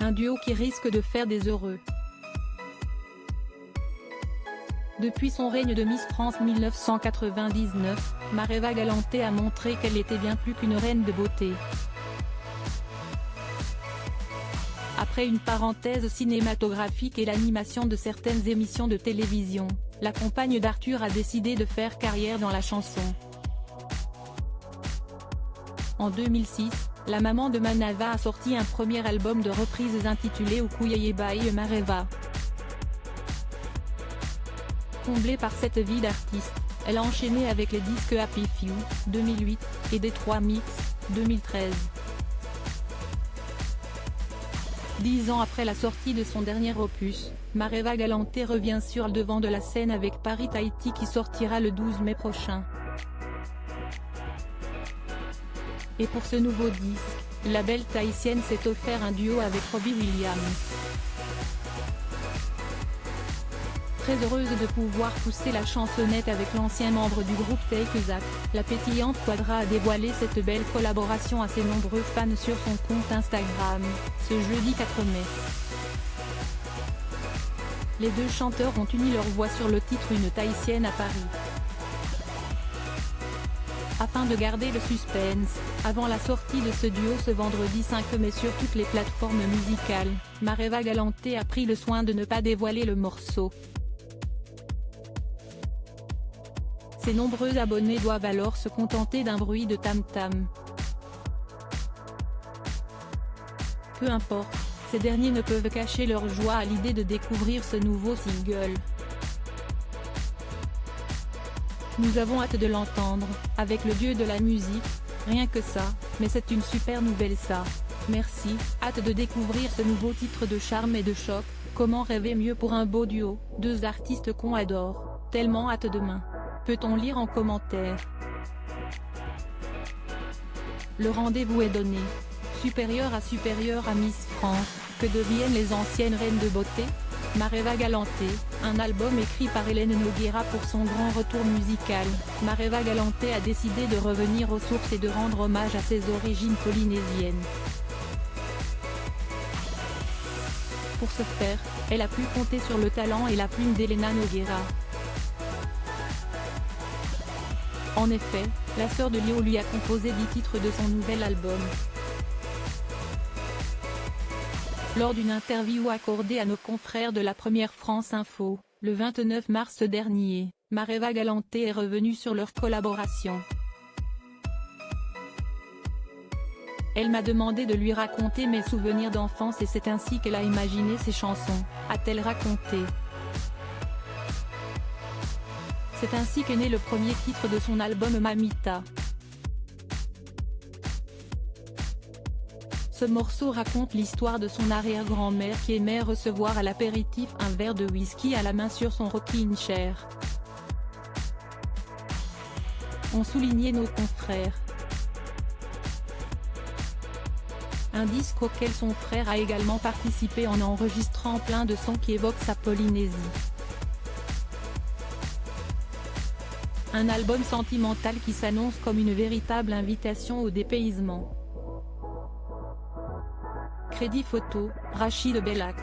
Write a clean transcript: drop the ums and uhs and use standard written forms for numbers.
un duo qui risque de faire des heureux. Depuis son règne de Miss France 1999, Mareva Galanté a montré qu'elle était bien plus qu'une reine de beauté. Après une parenthèse cinématographique et l'animation de certaines émissions de télévision, la compagne d'Arthur a décidé de faire carrière dans la chanson. En 2006, la maman de Manava a sorti un premier album de reprises intitulé Ukuyeye Mareva. Comblée par cette vie d'artiste, elle a enchaîné avec les disques Happy Few, 2008, et Detroit Mix, 2013. 10 ans après la sortie de son dernier opus, Mareva Galanté revient sur le devant de la scène avec Paris Tahiti qui sortira le 12 mai prochain. Et pour ce nouveau disque, la belle tahitienne s'est offert un duo avec Robbie Williams. Très heureuse de pouvoir pousser la chansonnette avec l'ancien membre du groupe Take That, la pétillante Quadra a dévoilé cette belle collaboration à ses nombreux fans sur son compte Instagram, ce jeudi 4 mai. Les deux chanteurs ont uni leur voix sur le titre Une Tahitienne à Paris. Afin de garder le suspense, avant la sortie de ce duo ce vendredi 5 mai sur toutes les plateformes musicales, Mareva Galanté a pris le soin de ne pas dévoiler le morceau. Ses nombreux abonnés doivent alors se contenter d'un bruit de tam-tam. Peu importe, ces derniers ne peuvent cacher leur joie à l'idée de découvrir ce nouveau single. Nous avons hâte de l'entendre, avec le dieu de la musique, rien que ça, mais c'est une super nouvelle ça. Merci, hâte de découvrir ce nouveau titre de charme et de choc, comment rêver mieux pour un beau duo, deux artistes qu'on adore, tellement hâte demain. Peut-on lire en commentaire. Le rendez-vous est donné. Supérieure à Miss France, que deviennent les anciennes reines de beauté? Mareva Galanté, un album écrit par Hélène Nogueira pour son grand retour musical. Mareva Galanté a décidé de revenir aux sources et de rendre hommage à ses origines polynésiennes. Pour ce faire, elle a pu compter sur le talent et la plume d'Helena Nogueira. En effet, la sœur de Lio lui a composé 10 titres de son nouvel album. Lors d'une interview accordée à nos confrères de la première France Info, le 29 mars dernier, Mareva Galanté est revenue sur leur collaboration. Elle m'a demandé de lui raconter mes souvenirs d'enfance et c'est ainsi qu'elle a imaginé ses chansons, a-t-elle raconté. C'est ainsi qu'est né le premier titre de son album Mamita. Ce morceau raconte l'histoire de son arrière-grand-mère qui aimait recevoir à l'apéritif un verre de whisky à la main sur son rocking chair. Ont souligné nos confrères. Un disque auquel son frère a également participé en enregistrant plein de sons qui évoquent sa Polynésie. Un album sentimental qui s'annonce comme une véritable invitation au dépaysement. Crédit photo, Rachid Bellac.